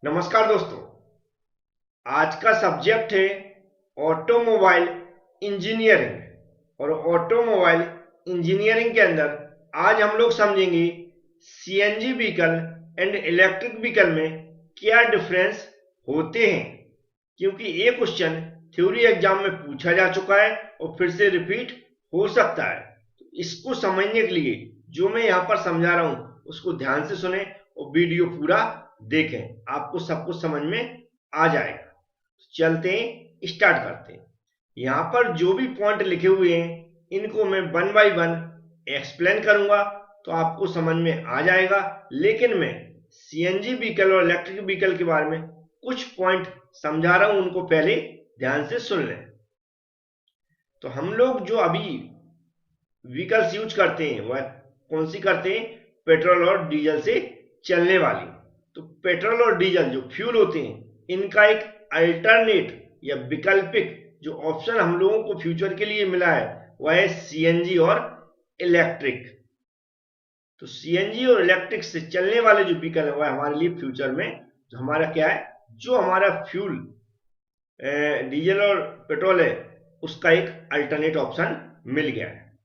नमस्कार दोस्तों। आज का सब्जेक्ट है ऑटोमोबाइल इंजीनियरिंग। और ऑटोमोबाइल इंजीनियरिंग के अंदर आज हम लोग समझेंगे CNG vehicle and electric vehicle में क्या डिफरेंस होते हैं, क्योंकि ये क्वेश्चन थ्योरी एग्जाम में पूछा जा चुका है और फिर से रिपीट हो सकता है। तो इसको समझने के लिए जो मैं यहाँ पर समझा रहा हूँ उसको ध्यान से सुने और वीडियो पूरा देखें, आपको सब कुछ समझ में आ जाएगा। चलते हैं, स्टार्ट करते हैं। यहाँ पर जो भी पॉइंट लिखे हुए हैं इनको मैं वन बाय वन एक्सप्लेन करूंगा तो आपको समझ में आ जाएगा। लेकिन मैं सीएनजी व्हीकल और इलेक्ट्रिक व्हीकल के बारे में कुछ पॉइंट समझा रहा हूं, उनको पहले ध्यान से सुन लें। तो हम लोग जो अभी व्हीकल्स यूज करते हैं वह कौन सी करते हैं? पेट्रोल और डीजल से चलने वाली। तो पेट्रोल और डीजल जो फ्यूल होते हैं इनका एक अल्टरनेट या वैकल्पिक जो ऑप्शन हम लोगों को फ्यूचर के लिए मिला है वह है सीएनजी और इलेक्ट्रिक। तो सीएनजी और इलेक्ट्रिक से चलने वाले जो व्हीकल है वह हमारे लिए फ्यूचर में जो हमारा क्या है, जो हमारा फ्यूल डीजल और पेट्रोल है उसका एक अल्टरनेट ऑप्शन मिल गया है।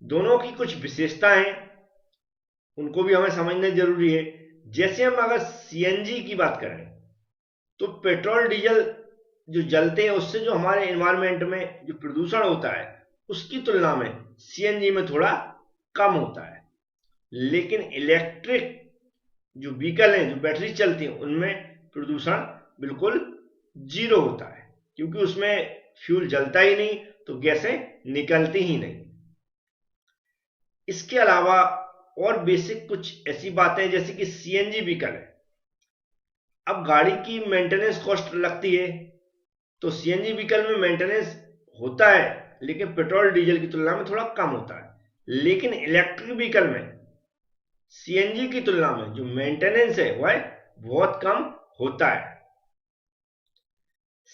दोनों की कुछ विशेषताएं हैं, उनको भी हमें समझना जरूरी है। जैसे हम अगर सीएनजी की बात करें तो पेट्रोल डीजल जो जलते हैं उससे जो हमारे एनवायरनमेंट में जो प्रदूषण होता है उसकी तुलना में सीएनजी में थोड़ा कम होता है। लेकिन इलेक्ट्रिक जो व्हीकल हैं जो बैटरी चलती हैं उनमें प्रदूषण बिल्कुल जीरो होता है, क्योंकि उसमें फ्यूल जलता ही नहीं तो गैसें निकलती ही नहीं। इसके अलावा और बेसिक कुछ ऐसी बातें जैसे कि सीएनजी व्हीकल है, अब गाड़ी की मेंटेनेंस कॉस्ट लगती है तो सीएनजी व्हीकल में मेंटेनेंस होता है लेकिन पेट्रोल डीजल की तुलना में थोड़ा कम होता है। लेकिन इलेक्ट्रिक व्हीकल में सीएनजी की तुलना में जो मेंटेनेंस है वह बहुत कम होता है।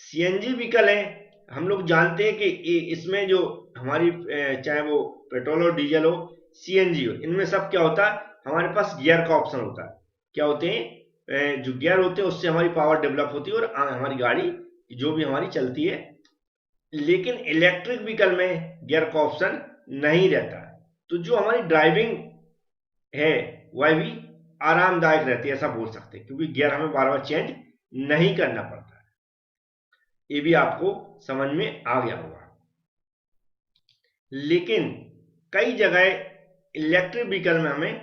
सीएनजी व्हीकल है, हम लोग जानते हैं कि इसमें जो हमारी चाहे वो पेट्रोल और डीजल हो सीएनजी हो, इनमें सब क्या होता है, हमारे पास गियर का ऑप्शन होता है। क्या होते हैं? जो गियर होते हैं उससे हमारी पावर डेवलप होती है और हमारी गाड़ी जो भी हमारी चलती है। लेकिन इलेक्ट्रिक व्हीकल में गियर का ऑप्शन नहीं रहता है, तो जो हमारी ड्राइविंग है वह भी आरामदायक रहती है, ऐसा बोल सकते हैं, क्योंकि गियर हमें बार बार चेंज नहीं करना पड़ता है। ये भी आपको समझ में आ गया होगा। लेकिन कई जगह इलेक्ट्रिक व्हीकल में हमें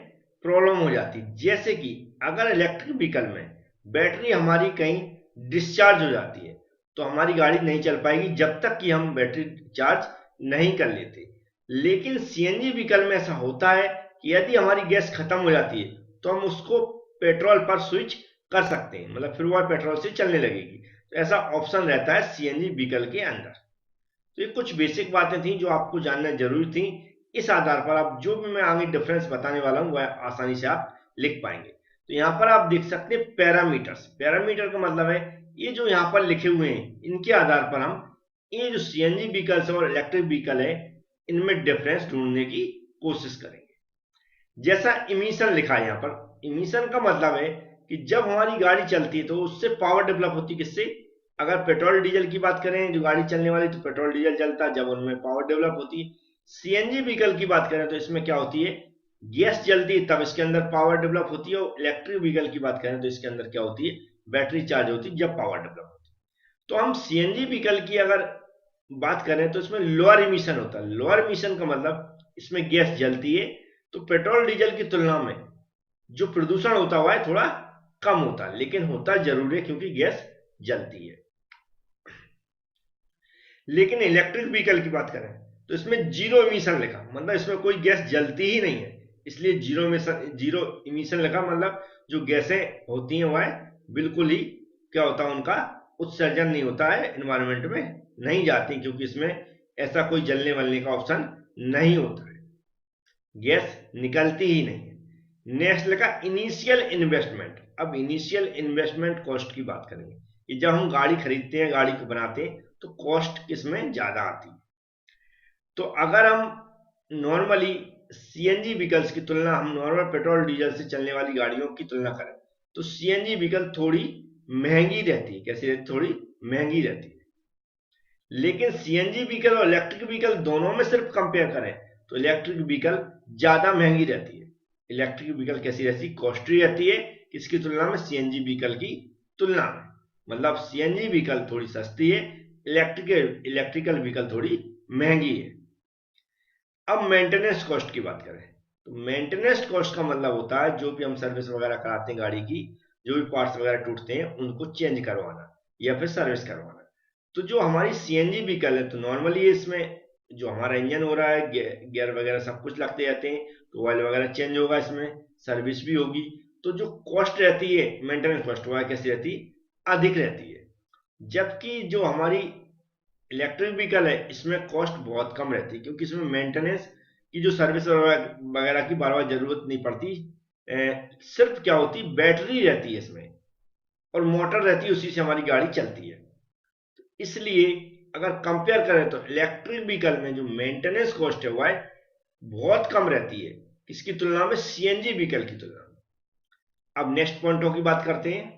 प्रॉब्लम हो जाती है, जैसे कि अगर इलेक्ट्रिक व्हीकल में बैटरी हमारी कहीं डिस्चार्ज हो जाती है तो हमारी गाड़ी नहीं चल पाएगी जब तक कि हम बैटरी चार्ज नहीं कर लेते। लेकिन सीएनजी व्हीकल में ऐसा होता है कि यदि हमारी गैस खत्म हो जाती है तो हम उसको पेट्रोल पर स्विच कर सकते हैं, मतलब फिर वह पेट्रोल से चलने लगेगी। तो ऐसा ऑप्शन रहता है सीएनजी व्हीकल के अंदर। तो ये कुछ बेसिक बातें थी जो आपको जानना जरूरी थी। इस आधार पर आप जो भी मैं आगे डिफरेंस बताने वाला हूँ वह आसानी से आप लिख पाएंगे। तो यहाँ पर आप देख सकते हैं पैरामीटर्स। पैरामीटर का मतलब है ये जो यहाँ पर लिखे हुए हैं इनके आधार पर हम ये जो सीएनजी व्हीकल्स और इलेक्ट्रिक व्हीकल है इनमें डिफरेंस ढूंढने की कोशिश करेंगे। जैसा इमिशन लिखा है यहाँ पर, इमिशन का मतलब है कि जब हमारी गाड़ी चलती है तो उससे पावर डेवलप होती है। किससे? अगर पेट्रोल डीजल की बात करें जो गाड़ी चलने वाली तो पेट्रोल डीजल चलता है जब उनमें पावर डेवलप होती है। सीएनजी व्हीकल की बात करें तो इसमें क्या होती है, गैस जलती है तब इसके अंदर पावर डेवलप होती है। और इलेक्ट्रिक व्हीकल की बात करें तो इसके अंदर क्या होती है, बैटरी चार्ज होती है जब पावर डेवलप होती है। तो हम सीएनजी व्हीकल की अगर बात करें तो इसमें लोअर इमिशन होता है। लोअर इमिशन का मतलब इसमें गैस जलती है तो पेट्रोल डीजल की तुलना में जो प्रदूषण होता हुआ है थोड़ा कम होता है, लेकिन होता जरूर है क्योंकि गैस जलती है। लेकिन इलेक्ट्रिक व्हीकल की बात करें तो इसमें जीरो इमिशन लिखा, मतलब इसमें कोई गैस जलती ही नहीं है, इसलिए जीरो इमिशन लिखा। मतलब जो गैसें होती हैं वह बिल्कुल ही क्या होता है, उनका उत्सर्जन नहीं होता है, एनवायरमेंट में नहीं जाती, क्योंकि इसमें ऐसा कोई जलने वलने का ऑप्शन नहीं होता है, गैस निकलती ही नहीं है। नेक्स्ट लिखा इनिशियल इन्वेस्टमेंट। अब इनिशियल इन्वेस्टमेंट कॉस्ट की बात करेंगे कि जब हम गाड़ी खरीदते हैं, गाड़ी को बनाते हैं तो कॉस्ट किसमें ज्यादा आती है। तो अगर हम नॉर्मली सीएनजी व्हीकल्स की तुलना, हम नॉर्मल पेट्रोल डीजल से चलने वाली गाड़ियों की तुलना करें तो सीएनजी व्हीकल थोड़ी महंगी रहती है। कैसी रहती? थोड़ी महंगी रहती है। लेकिन सीएनजी व्हीकल और इलेक्ट्रिक व्हीकल दोनों में सिर्फ कंपेयर करें तो इलेक्ट्रिक व्हीकल ज्यादा महंगी रहती है। इलेक्ट्रिक व्हीकल कैसी रहती है? कॉस्टली रहती है। किसकी तुलना में? सीएनजी व्हीकल की तुलना में। मतलब सीएनजी व्हीकल थोड़ी सस्ती है, इलेक्ट्रिकल व्हीकल थोड़ी महंगी है। अब मेंटेनेंस कॉस्ट की बात करें तो मेंटेनेंस कॉस्ट का मतलब होता है जो भी हम सर्विस वगैरह कराते हैं गाड़ी की, जो भी पार्ट्स वगैरह टूटते हैं उनको चेंज करवाना या फिर सर्विस करवाना। तो जो हमारी सीएनजी व्हीकल है तो नॉर्मली इसमें जो हमारा इंजन हो रहा है, गियर वगैरह सब कुछ लगते जाते हैं, तो ऑयल वगैरह चेंज होगा, इसमें सर्विस भी होगी। तो जो कॉस्ट रहती है मेंटेनेंस कॉस्ट वह कैसी रहती है? अधिक रहती है। जबकि जो हमारी इलेक्ट्रिक व्हीकल है इसमें कॉस्ट बहुत कम रहती है, क्योंकि इसमें मेंटेनेंस की जो सर्विस वगैरह की बार बार जरूरत नहीं पड़ती। सिर्फ क्या होती? बैटरी रहती है इसमें और मोटर रहती है, उसी से हमारी गाड़ी चलती है। इसलिए अगर कंपेयर करें तो इलेक्ट्रिक व्हीकल में जो मेंटेनेंस कॉस्ट है वह बहुत कम रहती है। किसकी तुलना में? सीएनजी व्हीकल की तुलना में। अब नेक्स्ट पॉइंटों की बात करते हैं।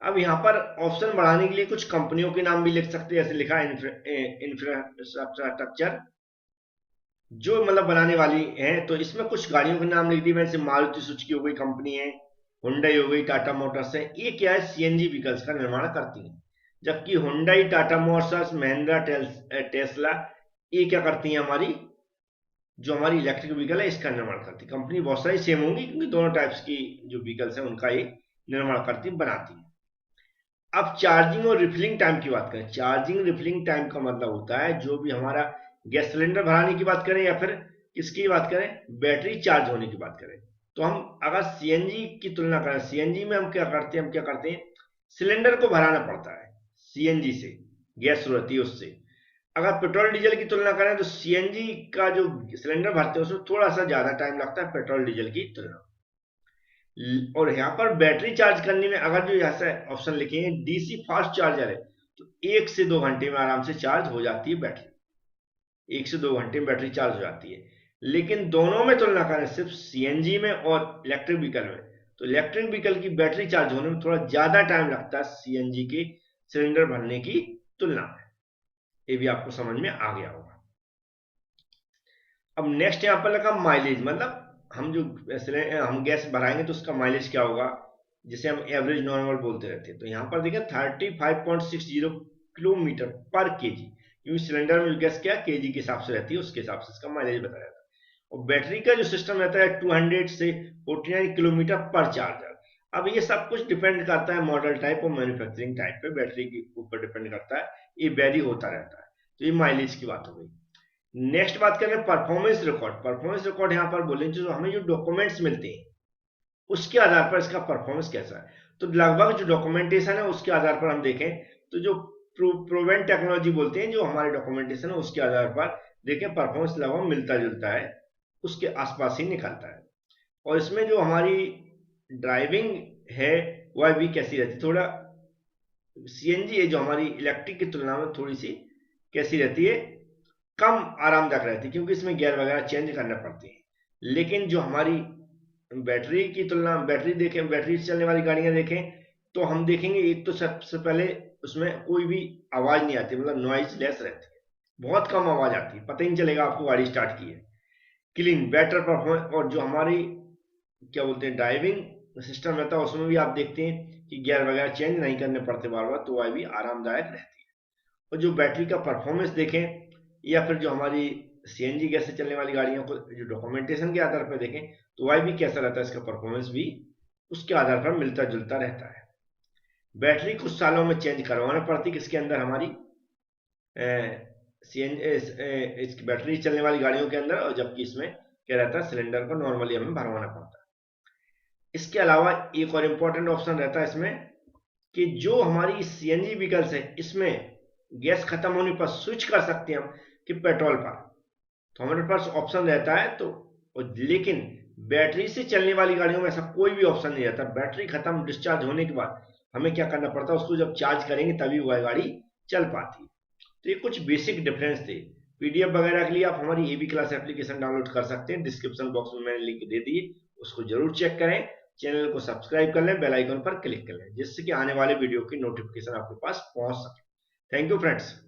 अब यहाँ पर ऑप्शन बढ़ाने के लिए कुछ कंपनियों के नाम भी लिख सकते हैं। ऐसे लिखा है इंफ्रास्ट्रक्चर जो मतलब बनाने वाली है, तो इसमें कुछ गाड़ियों के नाम लिख दिए। वैसे मारुति सुजुकी हो गई कंपनी है, हुंडई हो गई, टाटा मोटर्स है। ये क्या है? सीएनजी व्हीकल्स का निर्माण करती हैं। जबकि Hyundai, Tata Motors, Mahindra, Tesla ये क्या करती हैं? हमारी जो हमारी इलेक्ट्रिक व्हीकल है इसका निर्माण करती। कंपनी बहुत सारी सेम होंगी क्योंकि दोनों टाइप्स की जो व्हीकल्स है उनका ये निर्माण करती, बनाती है। अब चार्जिंग और रिफिलिंग टाइम की बात करें। चार्जिंग रिफिलिंग टाइम का मतलब होता है जो भी हमारा गैस सिलेंडर भराने की बात करें या फिर किसकी बात करें? बैटरी चार्ज होने की बात करें। तो हम अगर सीएनजी की तुलना करें, सीएनजी में हम क्या करते हैं? सिलेंडर को भराना पड़ता है सीएनजी से, गैस रहती है उससे। अगर पेट्रोल डीजल की तुलना करें तो सीएनजी का जो सिलेंडर भरते हैं उसमें थोड़ा सा ज्यादा टाइम लगता है पेट्रोल डीजल की तुलना। और यहाँ पर बैटरी चार्ज करने में अगर जो यहाँ से ऑप्शन लिखे हैं डीसी फास्ट चार्जर है तो 1 से 2 घंटे में आराम से चार्ज हो जाती है बैटरी। 1 से 2 घंटे में बैटरी चार्ज हो जाती है। लेकिन दोनों में तुलना करें, सिर्फ सीएनजी में और इलेक्ट्रिक व्हीकल में, तो इलेक्ट्रिक व्हीकल की बैटरी चार्ज होने में थोड़ा ज्यादा टाइम लगता है सीएनजी के सिलेंडर भरने की तुलना में। ये भी आपको समझ में आ गया होगा। अब नेक्स्ट यहाँ पर लगा माइलेज। मतलब हम जो हम गैस भराएंगे तो उसका माइलेज क्या होगा, जिसे हम एवरेज नॉर्मल बोलते रहते हैं। तो यहाँ पर देखें 35.60 किलोमीटर पर केजी, क्योंकि सिलेंडर में गैस क्या केजी के हिसाब से रहती है, उसके हिसाब से इसका माइलेज बताया जाता है। और बैटरी का जो सिस्टम रहता है 200 से 49 किलोमीटर पर चार्जर। अब ये सब कुछ डिपेंड करता है मॉडल टाइप और मैन्युफैक्चरिंग टाइप पे, बैटरी के ऊपर डिपेंड करता है, ये वेरी होता रहता है। तो ये माइलेज की बात हो गई। नेक्स्ट बात करें परफॉर्मेंस रिकॉर्ड। परफॉर्मेंस रिकॉर्ड यहाँ पर बोलें जो हमें जो डॉक्यूमेंट्स मिलते हैं उसके आधार पर इसका परफॉर्मेंस कैसा है। तो लगभग जो डॉक्यूमेंटेशन है उसके आधार पर हम देखें तो जो प्रोवेंट टेक्नोलॉजी बोलते हैं, जो हमारे डॉक्यूमेंटेशन है उसके आधार पर देखें परफॉर्मेंस लगभग मिलता जुलता है, उसके आसपास ही निकलता है। और इसमें जो हमारी ड्राइविंग है वह भी कैसी रहती है? थोड़ा सीएनजी है जो हमारी इलेक्ट्रिक की तुलना में थोड़ी सी कैसी रहती है? कम आरामदायक रहती है, क्योंकि इसमें गियर वगैरह चेंज करने पड़ते हैं। लेकिन जो हमारी बैटरी की तुलना, बैटरी देखें, बैटरी से चलने वाली गाड़ियां देखें तो हम देखेंगे एक तो सबसे पहले उसमें कोई भी आवाज नहीं आती, मतलब नॉइज लेस रहती है, बहुत कम आवाज आती है, पता ही नहीं चलेगा आपको गाड़ी स्टार्ट की है। Clean, better performance. और जो हमारी क्या बोलते हैं ड्राइविंग सिस्टम रहता है उसमें भी आप देखते हैं कि गियर वगैरह चेंज नहीं करने पड़ते बार बार, तो वह भी आरामदायक रहती है। और जो बैटरी का परफॉर्मेंस देखें या फिर जो हमारी सीएनजी गैस से चलने वाली गाड़ियों को जो डॉक्यूमेंटेशन के आधार पर देखें तो वह भी कैसा रहता है, इसका परफॉर्मेंस भी उसके आधार पर मिलता जुलता रहता है। बैटरी कुछ सालों में चेंज करवाना पड़ती है किसके अंदर? हमारी इसकी बैटरी चलने वाली गाड़ियों के अंदर, और जबकि इसमें क्या रहता है सिलेंडर को नॉर्मली हमें भरवाना पड़ता है। इसके अलावा एक और इंपॉर्टेंट ऑप्शन रहता है इसमें कि जो हमारी सीएनजी व्हीकल्स है इसमें गैस खत्म होने पर स्विच कर सकते हैं हम कि पेट्रोल पर, तो हमारे पास ऑप्शन रहता है। तो लेकिन बैटरी से चलने वाली गाड़ियों में ऐसा कोई भी ऑप्शन नहीं रहता। बैटरी खत्म डिस्चार्ज होने के बाद हमें क्या करना पड़ता है, उसको जब चार्ज करेंगे तभी वह गाड़ी चल पाती है। तो ये कुछ बेसिक डिफरेंस थे। पीडीएफ वगैरह के लिए आप हमारी एबी क्लास एप्लीकेशन डाउनलोड कर सकते हैं, डिस्क्रिप्शन बॉक्स में मैंने लिंक दे दी, उसको जरूर चेक करें। चैनल को सब्सक्राइब कर लें, बेल आइकन पर क्लिक कर लें, जिससे कि आने वाले वीडियो की नोटिफिकेशन आपके पास पहुंच सके। Thank you friends.